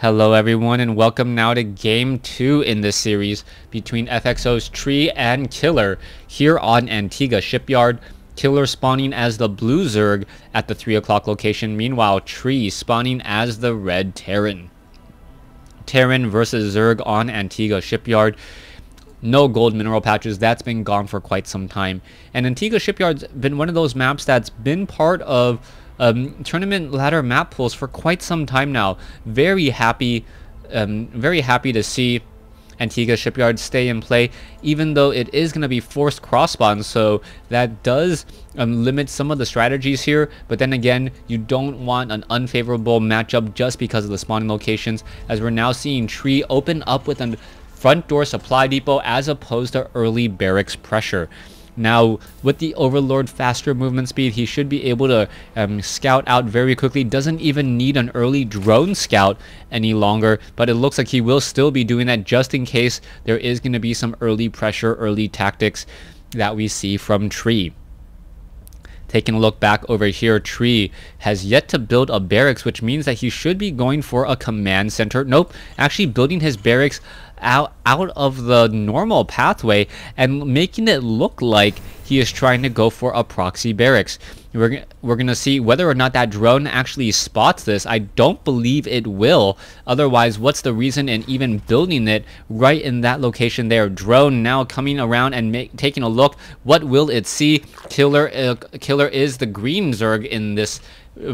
Hello everyone, and welcome now to game 2 in this series between FXO's Tree and Killer here on Antigua Shipyard. Killer spawning as the blue Zerg at the 3 o'clock location, meanwhile Tree spawning as the red Terran. Terran versus Zerg on Antigua Shipyard. No gold mineral patches, that's been gone for quite some time. And Antigua Shipyard's been one of those maps that's been part of tournament ladder map pools for quite some time now. Very happy to see Antigua Shipyard stay in play, even though it is going to be forced cross spawn, so that does limit some of the strategies here. But then again, you don't want an unfavorable matchup just because of the spawning locations, as we're now seeing Tree open up with a front door supply depot as opposed to early barracks pressure. Now, with the Overlord faster movement speed, he should be able to scout out very quickly. Doesn't even need an early drone scout any longer, but it looks like he will still be doing that just in case there is going to be some early pressure, early tactics that we see from Tree. Taking a look back over here, Tree has yet to build a barracks, which means that he should be going for a command center. Nope, actually building his barracks out of the normal pathway and making it look like he is trying to go for a proxy barracks. We're gonna see whether or not that drone actually spots this. I don't believe it will. Otherwise, what's the reason in even building it right in that location there? Drone now coming around and taking a look. What will it see? Killer is the green Zerg in this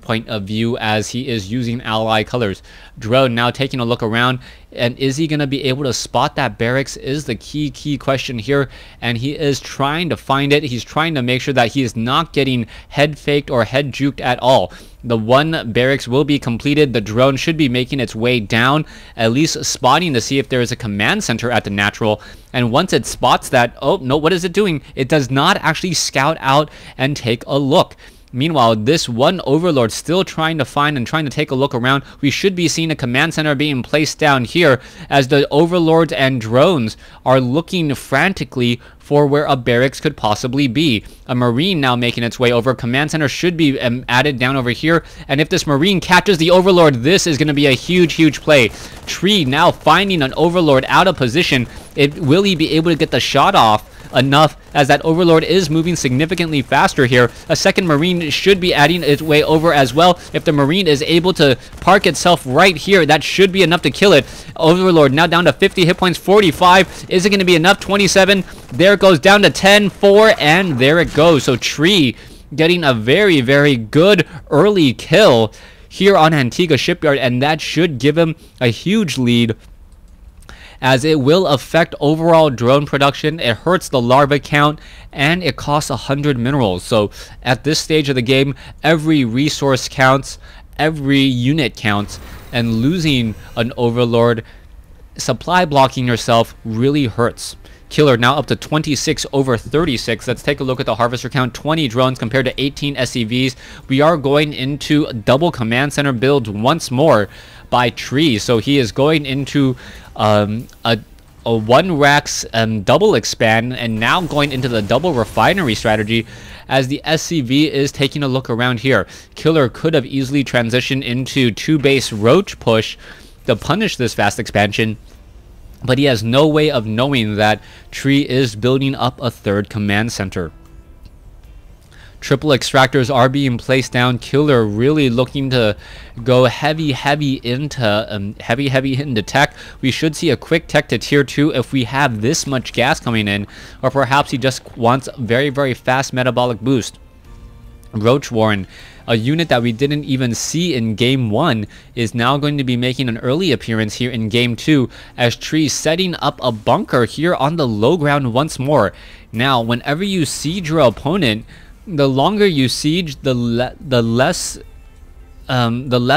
point of view, as he is using ally colors. Drone now taking a look around, and is he going to be able to spot that barracks is the key question here, and he is trying to find it. He's trying to make sure that he is not getting head faked or head juked at all. The one barracks will be completed. The drone should be making its way down, at least spotting to see if there is a command center at the natural. And once it spots that, oh no, what is it doing? It does not actually scout out and take a look. Meanwhile, this one Overlord still trying to find and trying to take a look around. We should be seeing a command center being placed down here, as the Overlords and drones are looking frantically for where a barracks could possibly be. A Marine now making its way over. Command center should be added down over here, and if this Marine catches the Overlord, this is going to be a huge play. Tree now finding an Overlord out of position. Will he be able to get the shot off enough, as that Overlord is moving significantly faster here? A second Marine should be adding its way over as well. If the Marine is able to park itself right here, that should be enough to kill it. Overlord now down to 50 hit points, 45. Is it going to be enough? 27. There it goes, down to 10, 4, and there it goes. So Tree getting a very good early kill here on Antigua Shipyard, and that should give him a huge lead, as it will affect overall drone production. It hurts the larva count, and it costs 100 minerals. So at this stage of the game, every resource counts, every unit counts, and losing an Overlord, supply blocking yourself, really hurts. Killer now up to 26 over 36. Let's take a look at the harvester count. 20 drones compared to 18 SCVs. We are going into double command center builds once more by Tree. So he is going into a one racks double expand, and now going into the double refinery strategy, as the SCV is taking a look around here. Killer could have easily transitioned into 2 base roach push to punish this fast expansion, but he has no way of knowing that Tree is building up a 3rd command center. Triple extractors are being placed down. Killer really looking to go heavy into tech. We should see a quick tech to tier 2 if we have this much gas coming in, or perhaps he just wants very fast metabolic boost. Roach Warren, a unit that we didn't even see in game 1, is now going to be making an early appearance here in game 2, as Tree setting up a bunker here on the low ground once more. Now, whenever you siege your opponent, the longer you siege, the less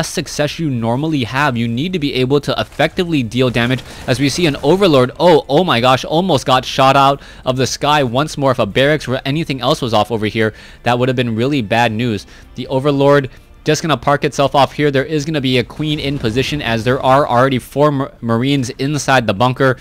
success you normally have. You need to be able to effectively deal damage, as we see an Overlord, oh my gosh, almost got shot out of the sky once more. If a barracks or anything else was off over here, that would have been really bad news. The Overlord just gonna park itself off here. There is gonna be a queen in position, as there are already 4 Marines inside the bunker.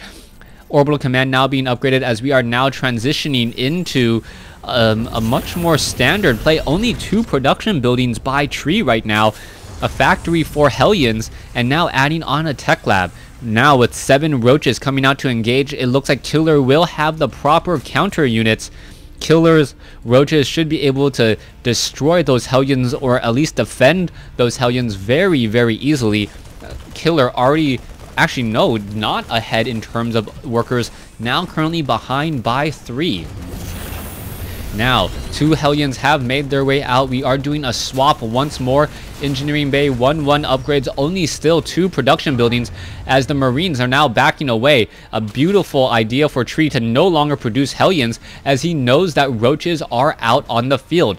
Orbital command now being upgraded, as we are now transitioning into a much more standard play. Only 2 production buildings by Tree right now, a factory for Hellions, and now adding on a tech lab. Now with 7 roaches coming out to engage, it looks like Killer will have the proper counter units. Killer's roaches should be able to destroy those Hellions, or at least defend those Hellions very, very easily. Killer already, actually no, not ahead in terms of workers, now currently behind by 3. Now, 2 Hellions have made their way out. We are doing a swap once more. Engineering Bay 1-1 upgrades, only still 2 production buildings as the Marines are now backing away. A beautiful idea for Tree to no longer produce Hellions, as he knows that roaches are out on the field.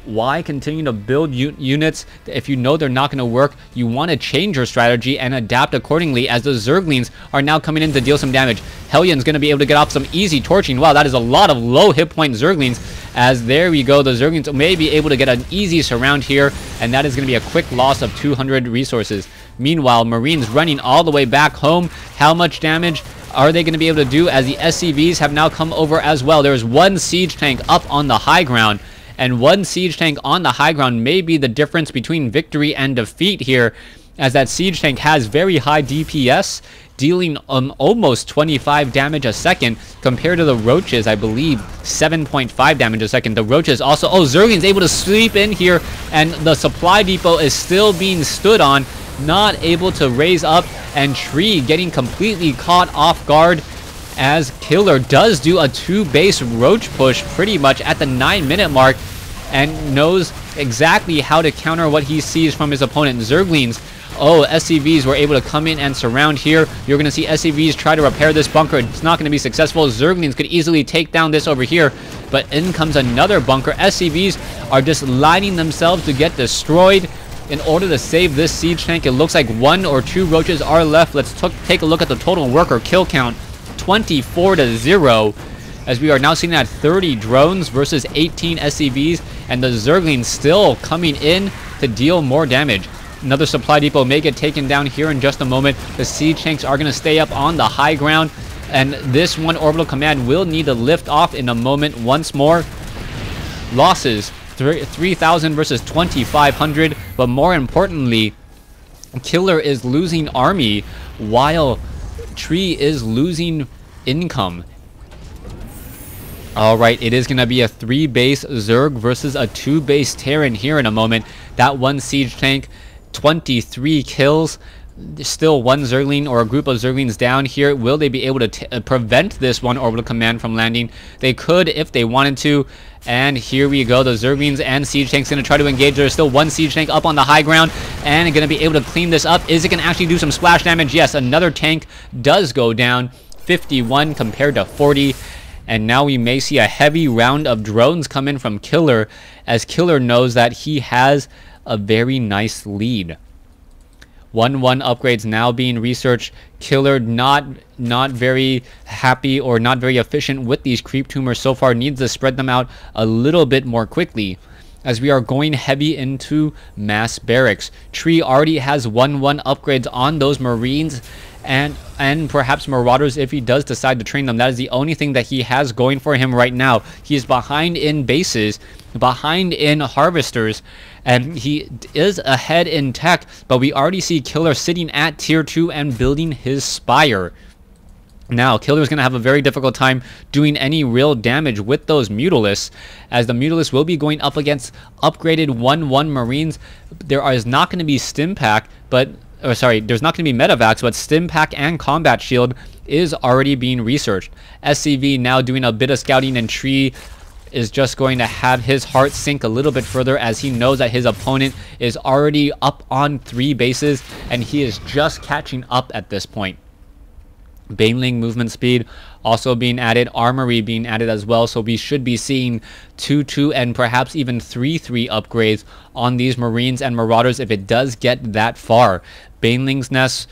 Why continue to build units if you know they're not going to work? You want to change your strategy and adapt accordingly, as the Zerglings are now coming in to deal some damage. Hellion's going to be able to get off some easy torching. Wow, that is a lot of low hit point Zerglings, as there we go. The Zerglings may be able to get an easy surround here, and that is going to be a quick loss of 200 resources. Meanwhile, Marines running all the way back home. How much damage are they going to be able to do, as the SCVs have now come over as well? There's 1 siege tank up on the high ground, and 1 siege tank on the high ground may be the difference between victory and defeat here, as that siege tank has very high DPS, dealing almost 25 damage a second, compared to the roaches, I believe 7.5 damage a second. The roaches also, oh, Zergling's able to sweep in here, and the supply depot is still being stood on, not able to raise up, and Tree getting completely caught off guard, as Killer does do a 2 base roach push pretty much at the 9-minute mark, and knows exactly how to counter what he sees from his opponent. Zerglings, oh, SCVs were able to come in and surround here. You're going to see SCVs try to repair this bunker. It's not going to be successful. Zerglings could easily take down this over here, but in comes another bunker. SCVs are just lining themselves to get destroyed in order to save this siege tank. It looks like 1 or 2 roaches are left. Let's take a look at the total worker kill count. 24-0, as we are now sitting at 30 drones versus 18 SCVs, and the Zerglings still coming in to deal more damage. Another supply depot may get taken down here in just a moment. The siege tanks are going to stay up on the high ground, and this 1 orbital command will need to lift off in a moment once more. Losses 3,000 versus 2,500, but more importantly, Killer is losing army while Tree is losing income. Alright, it is going to be a 3 base Zerg versus a 2 base Terran here in a moment. That 1 siege tank, 23 kills. Still 1 Zergling or a group of Zerglings down here. Will they be able to prevent this 1 orbital command from landing? They could if they wanted to. And here we go. The Zerglings and siege tanks going to try to engage. There's still 1 siege tank up on the high ground, and going to be able to clean this up. Is it going to actually do some splash damage? Yes, another tank does go down. 51 compared to 40. And now we may see a heavy round of drones come in from Killer, as Killer knows that he has a very nice lead. 1-1 upgrades now being researched. Killer not very happy or not very efficient with these creep tumors so far. Needs to spread them out a little bit more quickly, as we are going heavy into mass barracks. Tree already has 1-1 upgrades on those Marines and perhaps Marauders if he does decide to train them. That is the only thing that he has going for him right now. He is behind in bases, behind in harvesters, and he is ahead in tech, but we already see Killer sitting at tier 2 and building his spire. Now, Killer's going to have a very difficult time doing any real damage with those Mutalisks, as the Mutalisks will be going up against upgraded 1-1 Marines. There is not going to be Stimpack, but there's not going to be Medivacs, but Stimpack and Combat Shield is already being researched. SCV now doing a bit of scouting, and Tree is just going to have his heart sink a little bit further, as he knows that his opponent is already up on 3 bases, and he is just catching up at this point. Baneling movement speed also being added, armory being added as well, so we should be seeing 2-2 and perhaps even 3-3 upgrades on these Marines and Marauders if it does get that far. Baneling's Nest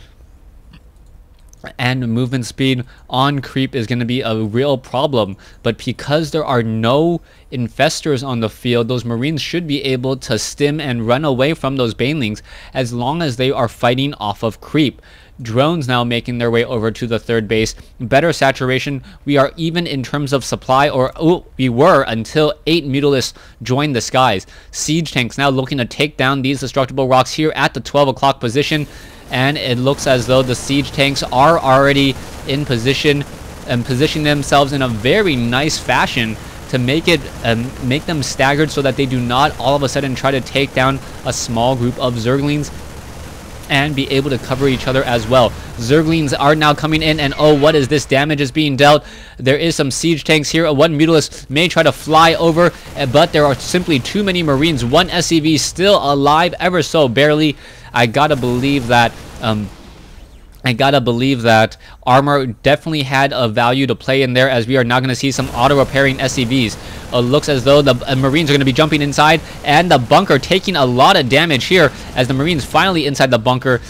and movement speed on creep is going to be a real problem. But because there are no infestors on the field, those Marines should be able to stim and run away from those banelings as long as they are fighting off of creep. Drones now making their way over to the third base. Better saturation. We are even in terms of supply, or we were until 8 Mutalisks joined the skies. Siege tanks now looking to take down these destructible rocks here at the 12 o'clock position. And it looks as though the siege tanks are already in position and positioning themselves in a very nice fashion to make them staggered so that they do not all of a sudden try to take down a small group of Zerglings and be able to cover each other as well. Zerglings are now coming in, and oh, what is this? Damage is being dealt. There is some siege tanks here. One Mutalisk may try to fly over, but there are simply too many Marines. One SCV still alive, ever so barely. I gotta believe that armor definitely had a value to play in there, as we are now going to see some auto-repairing SCVs. Looks as though the Marines are going to be jumping inside, and the bunker taking a lot of damage here as the Marines finally inside the bunker.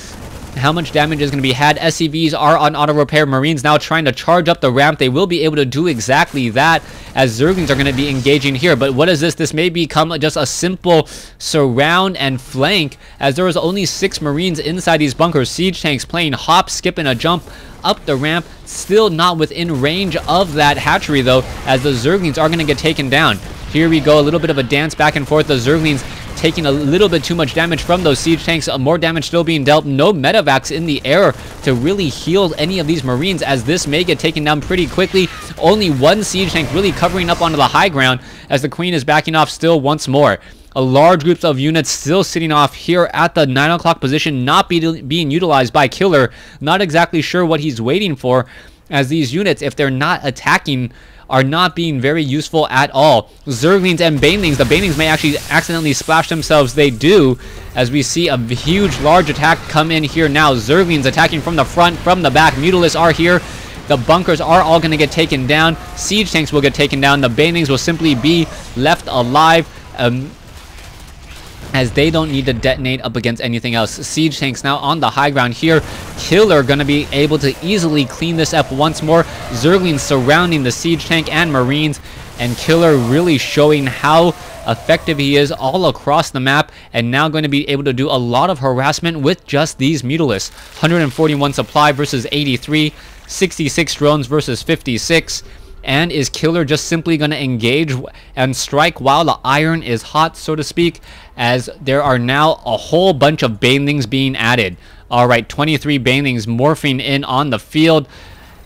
How much damage is going to be had? SCVs are on auto repair. Marines now trying to charge up the ramp. They will be able to do exactly that as Zerglings are going to be engaging here. But what is this? This may become just a simple surround and flank, as there was only 6 Marines inside these bunkers. Siege tanks playing hop, skip, and a jump up the ramp. Still not within range of that hatchery though, as the Zerglings are going to get taken down. Here we go, a little bit of a dance back and forth. The Zerglings taking a little bit too much damage from those siege tanks. More damage still being dealt. No medevacs in the air to really heal any of these Marines, as this may get taken down pretty quickly. Only one siege tank really covering up onto the high ground as the Queen is backing off still once more. A large group of units still sitting off here at the 9 o'clock position, not being utilized by Killer. Not exactly sure what he's waiting for, as these units, if they're not attacking, are not being very useful at all. Zerglings and Banelings. The Banelings may actually accidentally splash themselves. They do, as we see a huge, large attack come in here now. Zerglings attacking from the front, from the back. Mutalisks are here. The bunkers are all going to get taken down. Siege tanks will get taken down. The Banelings will simply be left alive, as they don't need to detonate up against anything else. Siege tanks now on the high ground here. Killer going to be able to easily clean this up once more. Zerglings surrounding the siege tank and Marines, and Killer really showing how effective he is all across the map, and now going to be able to do a lot of harassment with just these Mutalisks. 141 supply versus 83, 66 drones versus 56. And is Killer just simply going to engage and strike while the iron is hot, so to speak, as there are now a whole bunch of Banelings being added. Alright, 23 Banelings morphing in on the field,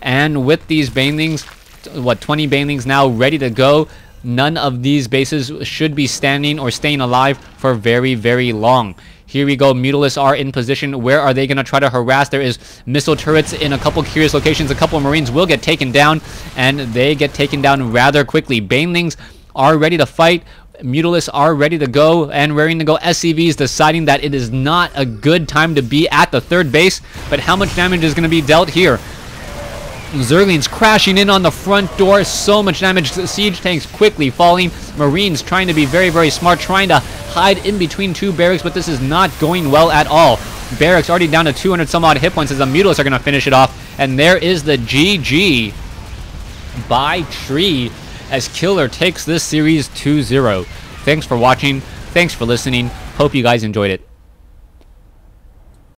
and with these Banelings, 20 Banelings now ready to go. None of these bases should be standing or staying alive for very, very long. Here we go. Mutalisks are in position. Where are they going to try to harass? There is missile turrets in a couple curious locations. A couple of Marines will get taken down, and they get taken down rather quickly. Banelings are ready to fight. Mutalisks are ready to go and raring to go. SCVs deciding that it is not a good time to be at the third base. But how much damage is going to be dealt here? Zerglings crashing in on the front door. So much damage. Siege tanks quickly falling. Marines trying to be very, very smart, trying to hide in between 2 barracks, but this is not going well at all. Barracks already down to 200 some odd hit points as the Mutalisks are going to finish it off. And there is the GG by Tree, as Killer takes this series 2-0. Thanks for watching. Thanks for listening. Hope you guys enjoyed it.